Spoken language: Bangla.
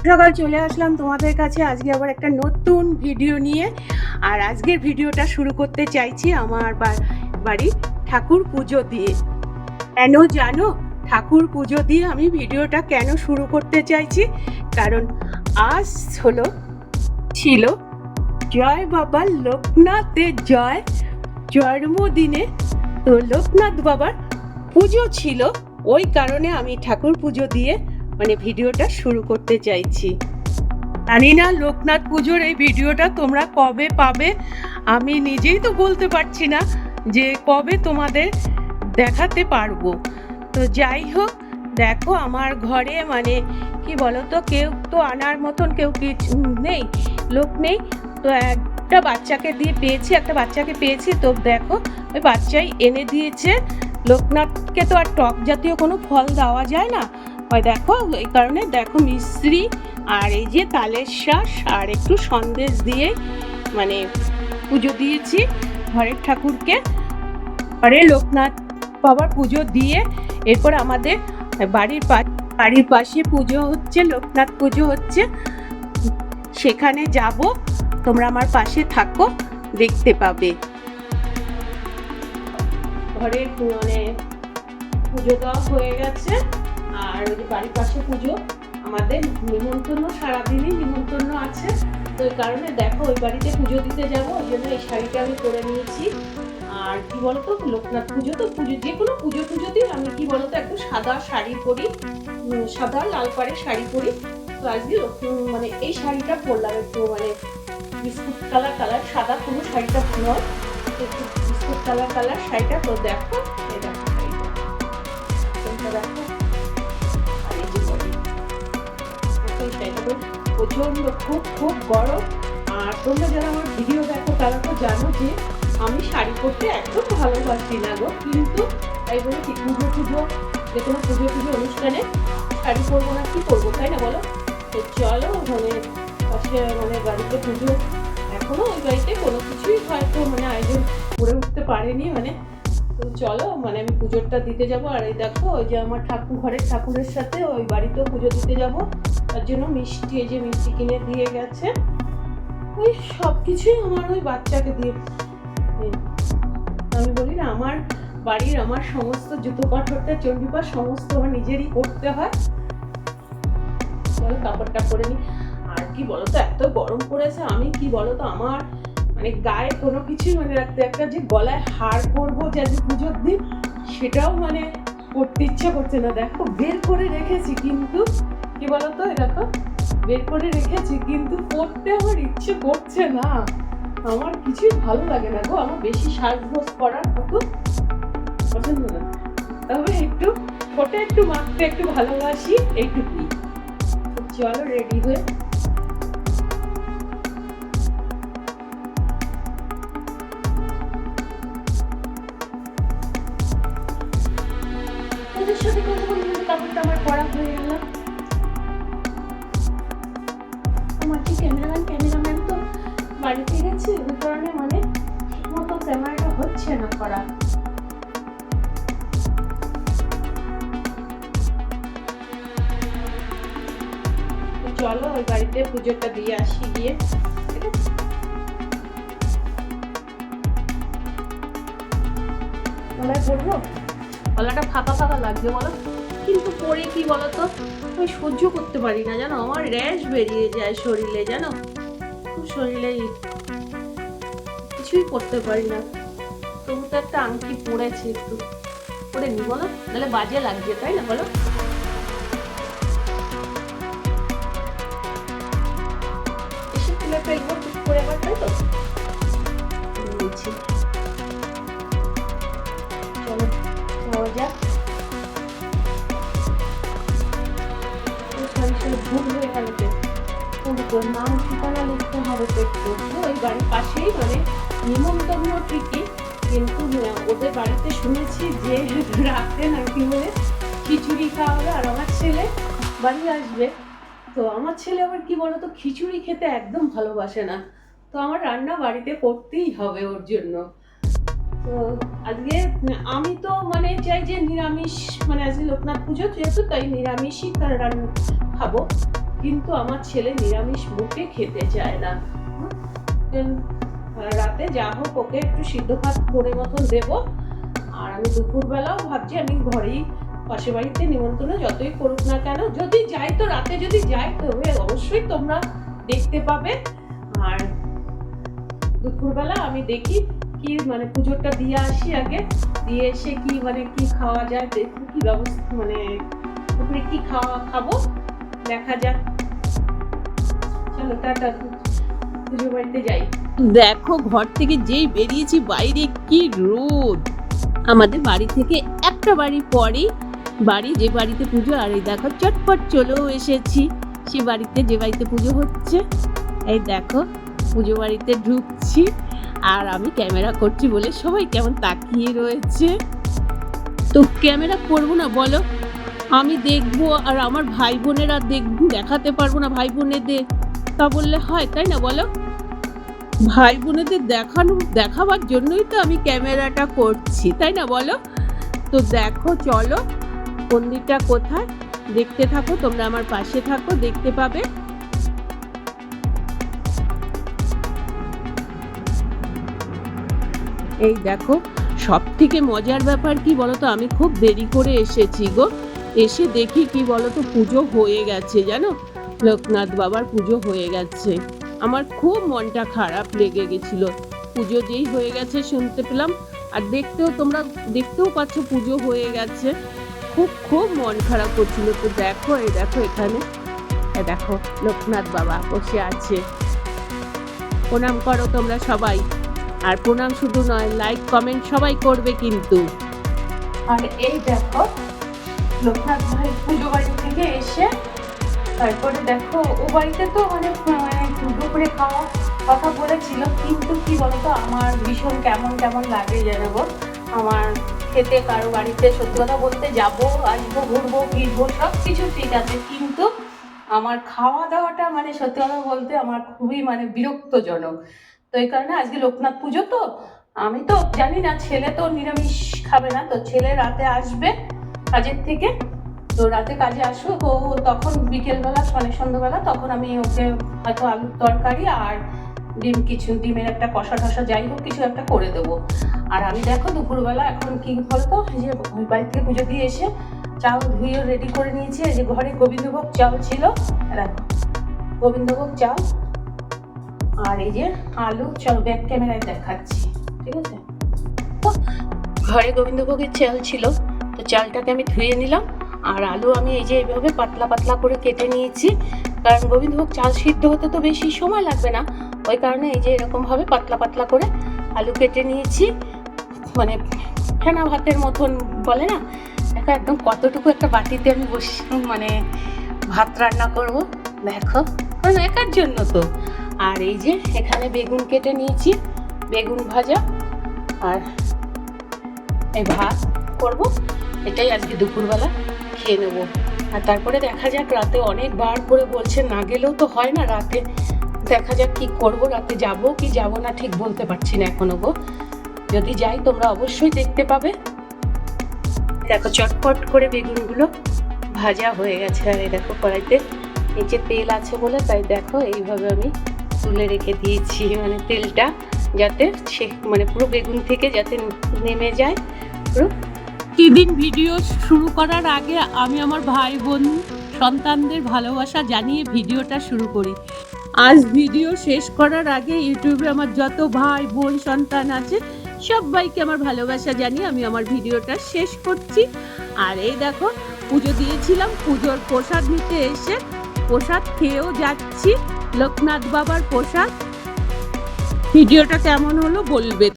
সকাল চলে আসলাম তোমাদের কাছে আজকে আবার একটা নতুন ভিডিও নিয়ে। আর আজকের ভিডিওটা শুরু করতে চাইছি আমার বাড়ি ঠাকুর পুজো দিয়ে। কেন জানো ঠাকুর পুজো দিয়ে আমি ভিডিওটা কেন শুরু করতে চাইছি? কারণ আজ ছিল জয় বাবা লোকনাথের জন্মদিনে। তো লোকনাথ বাবার পুজো ছিল, ওই কারণে আমি ঠাকুর পুজো দিয়ে ভিডিওটা শুরু করতে চাইছি। জানি না লোকনাথ পুজোর এই ভিডিওটা তোমরা কবে পাবে, আমি নিজেই তো বলতে পারছি না যে কবে তোমাদের দেখাতে পারবো। তো যাই হোক, দেখো আমার ঘরে কি বলতো, কেউ তো আনার মতন কেউ কিছু নেই, লোক নেই। তো একটা বাচ্চাকে পেয়েছি। তো দেখো ওই বাচ্চাই এনে দিয়েছে। লোকনাথকে তো আর টক জাতীয় কোনো ফল দেওয়া যায় না, ওই দেখো এই কারণে দেখো মিশ্রি আর এই যে তালের শাঁস আর একটু সন্দেশ দিয়ে পুজো দিয়েছি ঘরের ঠাকুরকে। ঘরে লোকনাথ বাবার পুজো দিয়ে এরপর আমাদের বাড়ির পাশে পুজো হচ্ছে, লোকনাথ পুজো হচ্ছে, সেখানে যাব। তোমরা আমার পাশে থাকো, দেখতে পাবে। ঘরে পুজো দেওয়া হয়ে গেছে। আর ওই যে বাড়ির পাশে পুজো, আমাদের নিমন্ত্রণ, সারাদিনই নিমন্ত্রণ আছে। তো এই কারণে দেখো ওই বাড়িতে পুজো দিতে যাব, ওই জন্য এই শাড়িটা আমি পরে নিয়েছি। আর কি বলতো, লোকনাথ পুজো তো যে কোনো পুজোতেই আমি কি বলতো একটু সাদা শাড়ি পরি, সাদা লাল পাড়ের শাড়ি পরি। তো আজকে এই শাড়িটা পরলাম, একটু বিস্কুট কালার, সাদা কোনো শাড়িটা নয়, একটু বিস্কুট কালার শাড়িটা। তো দেখো এটা শাড়িটা দেখো, আর এই যে শাড়িটা তো প্রচন্ড খুব গরম। আর তোমরা যারা আমার ভিডিও দেখো তারা তো জানো যে আমি শাড়ি পরতে একদম ভালোবাসি না গো, কিন্তু তাই বলে কি পুজো যে কোনো পুজো অনুষ্ঠানে শাড়ি পরবো না, কি করবো, তাই না বলো? তো চলো পাশে বাড়িতে পুজো, এখনো ওই বাড়িতে কোনো কিছুই হয়তো আয়োজন করে উঠতে পারেনি। তো চলো আমি পুজোটা দিতে যাব। আর এই দেখো ওই যে আমার ঘরের ঠাকুরের সাথে ওই বাড়িতেও পুজো দিতে যাব, তার জন্য মিষ্টি কিনে দিয়ে গেছে। ওই সব কিছুই আমার ওই বাচ্চাকে দিয়ে, আমি বলি না আমার বাড়ির আমার সমস্ত জুতো পাথরটা চণ্ডীপাঠ সমস্ত আমার নিজেরই করতে হয়। চলো কাপড়টা পরে নি। আর কি বলতো, এত গরম পড়েছে, আমি কি বলতো আমার গায়ে কোনো কিছুই রাখতে, একটা যে গলায় হার পরবো যে আজ পুজোর দিন, সেটাও করতে ইচ্ছা করছে না। দেখো বের করে রেখেছি, কিন্তু কি বলতো দেখো বের করে রেখেছি, কিন্তু পরতে আমার ইচ্ছে করছে না। আমার কিছুই ভালো লাগে না গো, আমার বেশি সাজগোজ করার মতো পছন্দ না। তবে একটু ফোটা একটু মাখতে একটু ভালোবাসি, এইটুকুই। চলো রেডি হয়ে ওদের সাথে কথা বলি, কাপড়টা আমার পরা হয়ে গেল। আমার কি ক্যামেরাম্যান তো বাড়িতে গেছে, ওই কারণে ঠিক মতো ক্যামেরাটা হচ্ছে না করা। চলো ওই বাড়িতে পুজোটা দিয়ে আসি গিয়ে, ঠিক আছে? গলায় পরবো, গলাটা ফাঁকা লাগছে বলো, কিন্তু পরে কি বলতো আমি সহ্য করতে পারি না জানো, আমার র্যাশ বেরিয়ে যায় শরীরে, জানো খুব শরীরে, কিছুই করতে পারি না। তবু তো একটা আংটি পরেছি, একটু পরে নি বলো, নাহলে বাজে লাগছে, তাই না বলো? এসে তুলে ফেলবো ঠিক করে আবার, তাই তো বলছি। চলো যাওয়া যাক। ভুল হয়ে গেল তো, নাম ঠিকানা লিখতে হবে তো একটু। ওই বাড়ির পাশেই নিমন্ত্রণ ঠিকই, কিন্তু ওদের বাড়িতে শুনেছি যে রাতে নাকি খিচুড়ি খাওয়া হবে, আর আমার ছেলে বাড়ি আসবে। তো আমার ছেলে আবার কি বলতো খিচুড়ি খেতে একদম ভালোবাসে না, তো আমার রান্না বাড়িতে করতেই হবে ওর জন্য। তো আজকে আমি তো চাই যে নিরামিষ, আজকে লোকনাথ পুজো যেহেতু, তাই নিরামিষই রান্না খাবো। কিন্তু আমার ছেলে নিরামিষ মুখে খেতে চায় না। রাতে যা হোক ওকে একটু সিদ্ধ ভাত করে মতন দেবো। আর আমি দুপুরবেলাও ভাবছি আমি ঘরেই পাশের বাড়িতে নিমন্ত্রণ যতই করুক না কেন, যদি যাই তো রাতে যদি যাই তবে অবশ্যই তোমরা দেখতে পাবে। আর দুপুরবেলা আমি দেখি কি মানে পুজোটা দিয়ে আসি, আগে দিয়ে এসে কি মানে কি খাওয়া যায় দেখি, কি ব্যবস্থা মানে দুপুরে কি খাবো দেখা যাক। চলো টাটা, পুজো বাড়িতে যাই। দেখো ঘর থেকে যেই বেরিয়েছি বাইরে কি রোদ। আমাদের বাড়ি থেকে একটা বাড়ি পরেই যে বাড়িতে পুজো, আর এই দেখো চটপট চলেও এসেছি সে বাড়িতে যে বাড়িতে পুজো হচ্ছে। এই দেখো পুজো বাড়িতে ঢুকছি আর আমি ক্যামেরা করছি বলে সবাই কেমন তাকিয়ে রয়েছে। তো ক্যামেরা করবো না বলো, আমি দেখবো আর আমার ভাই বোনেরা দেখাতে পারবো না ভাই বোনেদের, তা বললে হয় তাই না বলো? ভাই বোনেদের দেখাবার জন্যই তো আমি ক্যামেরাটা করছি তাই না বলো? তো দেখো চলো মন্দিরটা কোথায়, দেখতে থাকো তোমরা, আমার পাশে থাকো, দেখতে পাবে। এই দেখো সব থেকে মজার ব্যাপার কি বলতো, আমি খুব দেরি করে এসেছি গো, এসে দেখি কি বলতো পুজো হয়ে গেছে, জানো লোকনাথ বাবার পুজো হয়ে গেছে। আমার খুব মনটা খারাপ লেগে গেছিল, পুজো যেই হয়ে গেছে শুনতে পেলাম, আর তোমরা দেখতেও পাচ্ছ পুজো হয়ে গেছে, খুব মন খারাপ করছিল। তো দেখো এই দেখো এখানে দেখো লোকনাথ বাবা বসে আছে, প্রণাম করো তোমরা সবাই, আর প্রণাম শুধু নয় লাইক কমেন্ট সবাই করবে কিন্তু। আর এই দেখো লোকনাথ ভাই পুজো বাড়ি থেকে এসে তারপরে দেখো ও বাড়িতে তো মানে দুপুরে খাওয়া কথা বলেছিল, কিন্তু কি বলতো আমার ভীষণ কেমন লাগে জানাবো, আমার খেতে কারো বাড়িতে সত্যি কথা বলতে যাবো আসবো ঘুরবো ফিরবো সব কিছু ঠিক আছে, কিন্তু আমার খাওয়া দাওয়াটা মানে সত্যি কথা বলতে আমার খুবই মানে বিরক্তজনক। তো এই কারণে আজকে লোকনাথ পুজো, তো আমি তো জানি না, ছেলে তো নিরামিষ খাবে না, তো ছেলে রাতে আসবে কাজের থেকে, তো রাতে কাজে আসুক ও তখন বিকেলবেলা মানে সন্ধ্যাবেলা তখন আমি ওকে হয়তো আলুর তরকারি আর ডিমের একটা কষা টষা যাই হোক কিছু একটা করে দেবো। আর আমি দেখো দুপুরবেলা এখন কি বলতো, যে বাড়ি থেকে পুজো দিয়ে এসে চাল ধুয়ে রেডি করে নিয়েছি, এই যে ঘরে গোবিন্দভোগ চাল ছিল, দেখো গোবিন্দভোগ চাল, আর এই যে আলু, চলো ব্যাক ক্যামেরায় দেখাচ্ছি ঠিক আছে। তো ঘরে গোবিন্দভোগের চাল ছিল, তো চালটাকে আমি ধুয়ে নিলাম, আর আলু আমি এই যে এইভাবে পাতলা করে কেটে নিয়েছি, কারণ গোবিন্দভোগ চাল সিদ্ধ হতে তো বেশি সময় লাগবে না, ওই কারণে এই যে এরকমভাবে পাতলা করে আলু কেটে নিয়েছি, মানে ফেনা ভাতের মতন বলে না, দেখো একদম কতটুকু একটা বাটিতে আমি মানে ভাত রান্না করব দেখো, কারণ একার জন্য তো। আর এই যে এখানে বেগুন কেটে নিয়েছি, বেগুন ভাজা আর এই ভাত করব, এটাই আজকে দুপুরবেলা খেয়ে নেবো। আর তারপরে দেখা যাক, রাতে অনেকবার করে বলছে না গেলেও তো হয় না, রাতে দেখা যাক কি করব, রাতে যাব কি যাব না ঠিক বলতে পারছি না এখনো গো, যদি যাই তোমরা অবশ্যই দেখতে পাবে। দেখো চটপট করে বেগুনগুলো ভাজা হয়ে গেছে, আর এই দেখো কড়াইতে নিচে তেল আছে বলে তাই দেখো এইভাবে আমি তুলে রেখে দিয়েছি, মানে তেলটা যাতে মানে পুরো বেগুন থেকে যাতে নেমে যায় পুরো। প্রতিদিন ভিডিও শুরু করার আগে আমি আমার ভাই বোন সন্তানদের ভালোবাসা জানিয়ে ভিডিওটা শুরু করি। আজ ভিডিও শেষ করার আগে ইউটিউবে আমার যত ভাই বোন সন্তান আছে সবাইকে আমার ভালোবাসা জানিয়ে আমি আমার ভিডিওটা শেষ করছি। আর এই দেখো পুজো দিয়েছিলাম, পুজোর প্রসাদ নিতে এসে প্রসাদ খেয়েও যাচ্ছি, লোকনাথ বাবার প্রসাদ। ভিডিওটা কেমন হলো বলবে।